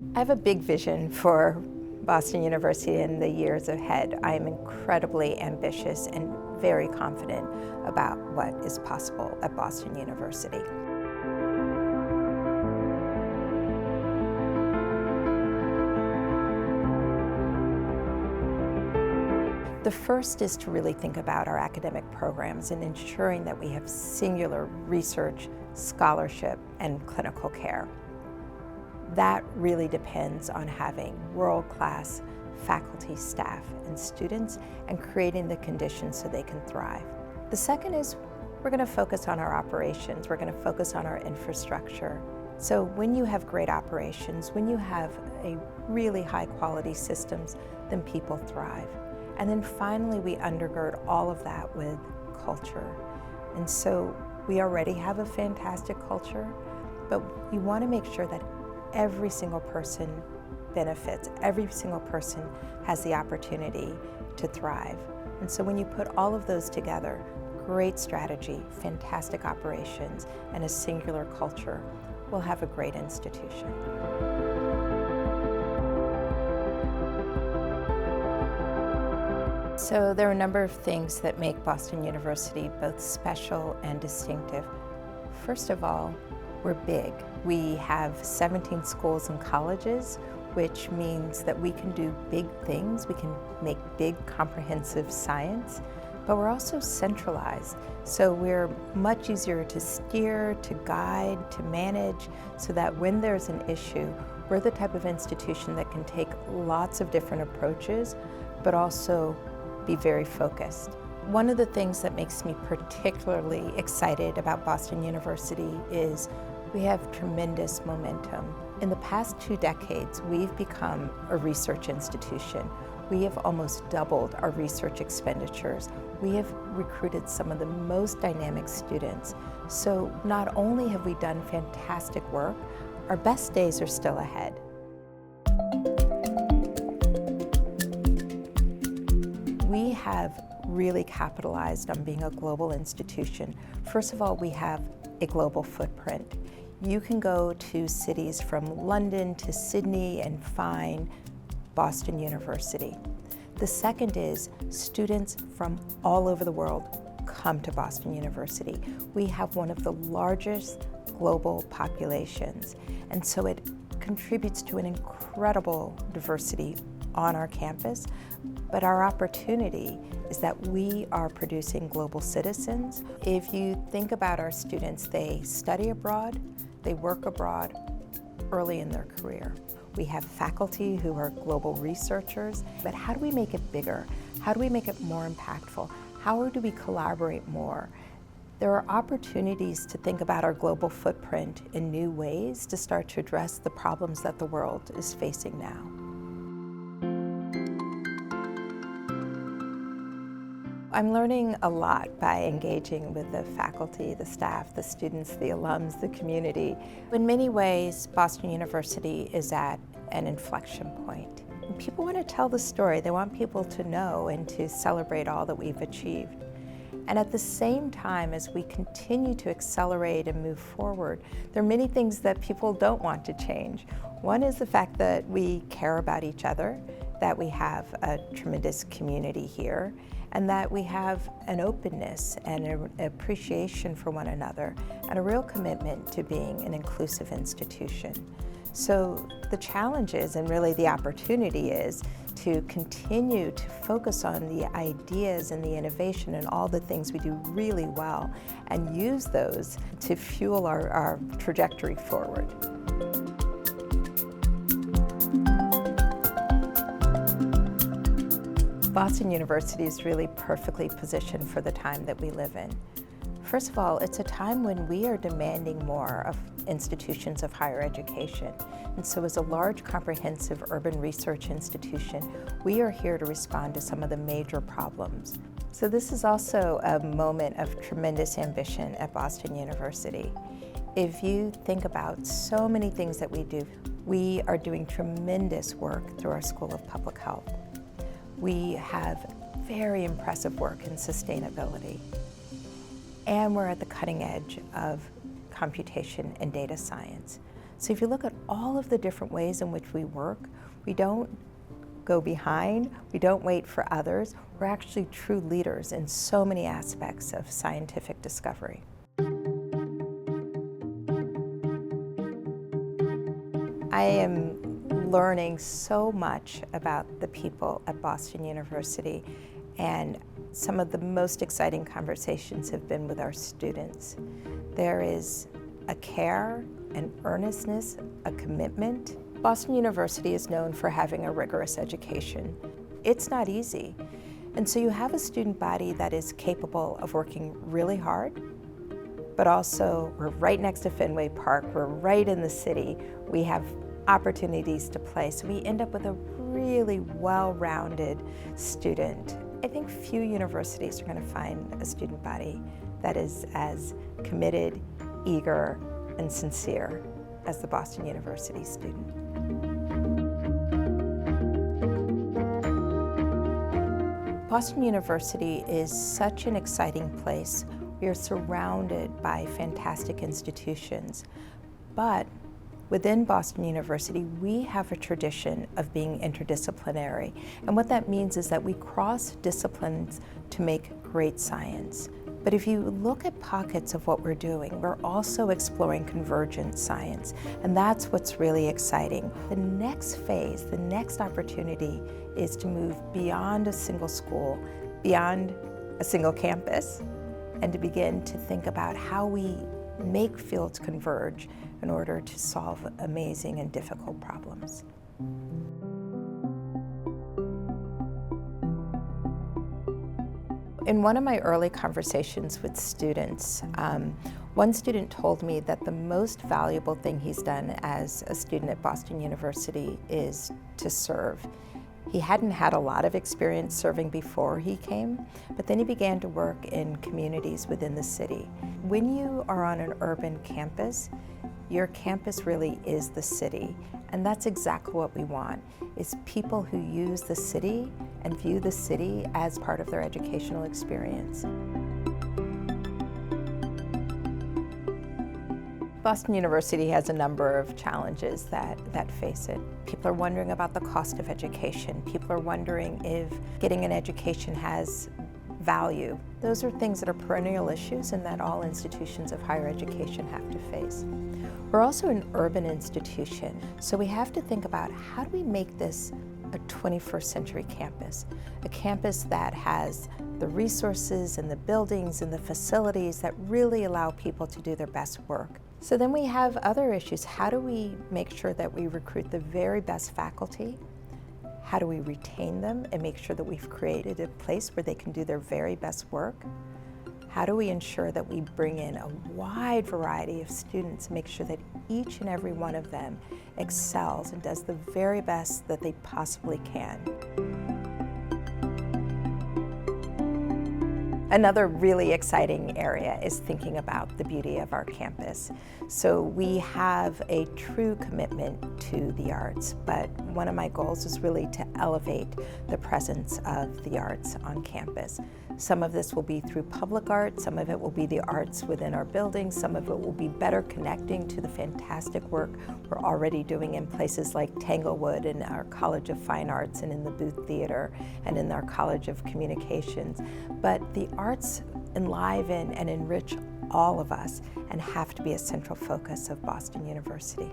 I have a big vision for Boston University in the years ahead. I am incredibly ambitious and very confident about what is possible at Boston University. The first is to really think about our academic programs and ensuring that we have singular research, scholarship, and clinical care. That really depends on having world-class faculty, staff, and students, and creating the conditions so they can thrive. The second is we're going to focus on our operations. We're going to focus on our infrastructure. So when you have great operations, when you have a really high-quality systems, then people thrive. And then finally, we undergird all of that with culture. And so we already have a fantastic culture, but you want to make sure that every single person benefits, every single person has the opportunity to thrive. And so when you put all of those together, great strategy, fantastic operations, and a singular culture, we'll have a great institution. So there are a number of things that make Boston University both special and distinctive. First of all, we're big. We have 17 schools and colleges, which means that we can do big things. We can make big, comprehensive science, but we're also centralized. So we're much easier to steer, to guide, to manage, so that when there's an issue, we're the type of institution that can take lots of different approaches, but also be very focused. One of the things that makes me particularly excited about Boston University is we have tremendous momentum. In the past 2 decades, we've become a research institution. We have almost doubled our research expenditures. We have recruited some of the most dynamic students. So not only have we done fantastic work, our best days are still ahead. We have really capitalized on being a global institution. First of all, we have a global footprint. You can go to cities from London to Sydney and find Boston University. The second is students from all over the world come to Boston University. We have one of the largest global populations, and so it contributes to an incredible diversity on our campus. But our opportunity is that we are producing global citizens. If you think about our students, they study abroad, they work abroad early in their career. We have faculty who are global researchers, but how do we make it bigger? How do we make it more impactful? How do we collaborate more? There are opportunities to think about our global footprint in new ways to start to address the problems that the world is facing now. I'm learning a lot by engaging with the faculty, the staff, the students, the alums, the community. In many ways, Boston University is at an inflection point. People want to tell the story. They want people to know and to celebrate all that we've achieved. And at the same time, as we continue to accelerate and move forward, there are many things that people don't want to change. One is the fact that we care about each other, that we have a tremendous community here, and that we have an openness and an appreciation for one another, and a real commitment to being an inclusive institution. So the challenge is, and really the opportunity is, to continue to focus on the ideas and the innovation and all the things we do really well, and use those to fuel our trajectory forward. Boston University is really perfectly positioned for the time that we live in. First of all, it's a time when we are demanding more of institutions of higher education. And so as a large, comprehensive urban research institution, we are here to respond to some of the major problems. So this is also a moment of tremendous ambition at Boston University. If you think about so many things that we do, we are doing tremendous work through our School of Public Health. We have very impressive work in sustainability. And we're at the cutting edge of computation and data science. So if you look at all of the different ways in which we work, we don't go behind, we don't wait for others, we're actually true leaders in so many aspects of scientific discovery. I am learning so much about the people at Boston University, and some of the most exciting conversations have been with our students. There is a care, an earnestness, a commitment. Boston University is known for having a rigorous education. It's not easy. And so you have a student body that is capable of working really hard, but also we're right next to Fenway Park, we're right in the city, we have opportunities to play, so we end up with a really well-rounded student. I think few universities are going to find a student body that is as committed, eager, and sincere as the Boston University student. Boston University is such an exciting place. We are surrounded by fantastic institutions, but within Boston University, we have a tradition of being interdisciplinary. And what that means is that we cross disciplines to make great science. But if you look at pockets of what we're doing, we're also exploring convergent science. And that's what's really exciting. The next phase, the next opportunity is to move beyond a single school, beyond a single campus, and to begin to think about how we make fields converge in order to solve amazing and difficult problems. In one of my early conversations with students, one student told me that the most valuable thing he's done as a student at Boston University is to serve. He hadn't had a lot of experience serving before he came, but then he began to work in communities within the city. When you are on an urban campus, your campus really is the city, and that's exactly what we want, is people who use the city and view the city as part of their educational experience. Boston University has a number of challenges that face it. People are wondering about the cost of education. People are wondering if getting an education has value. Those are things that are perennial issues and that all institutions of higher education have to face. We're also an urban institution, so we have to think about how do we make this a 21st century campus, a campus that has the resources and the buildings and the facilities that really allow people to do their best work. So then we have other issues. How do we make sure that we recruit the very best faculty? How do we retain them and make sure that we've created a place where they can do their very best work? How do we ensure that we bring in a wide variety of students and make sure that each and every one of them excels and does the very best that they possibly can? Another really exciting area is thinking about the beauty of our campus. So we have a true commitment to the arts, but one of my goals is really to elevate the presence of the arts on campus. Some of this will be through public art, some of it will be the arts within our buildings, some of it will be better connecting to the fantastic work we're already doing in places like Tanglewood and our College of Fine Arts and in the Booth Theater and in our College of Communications. But the arts enliven and enrich all of us and have to be a central focus of Boston University.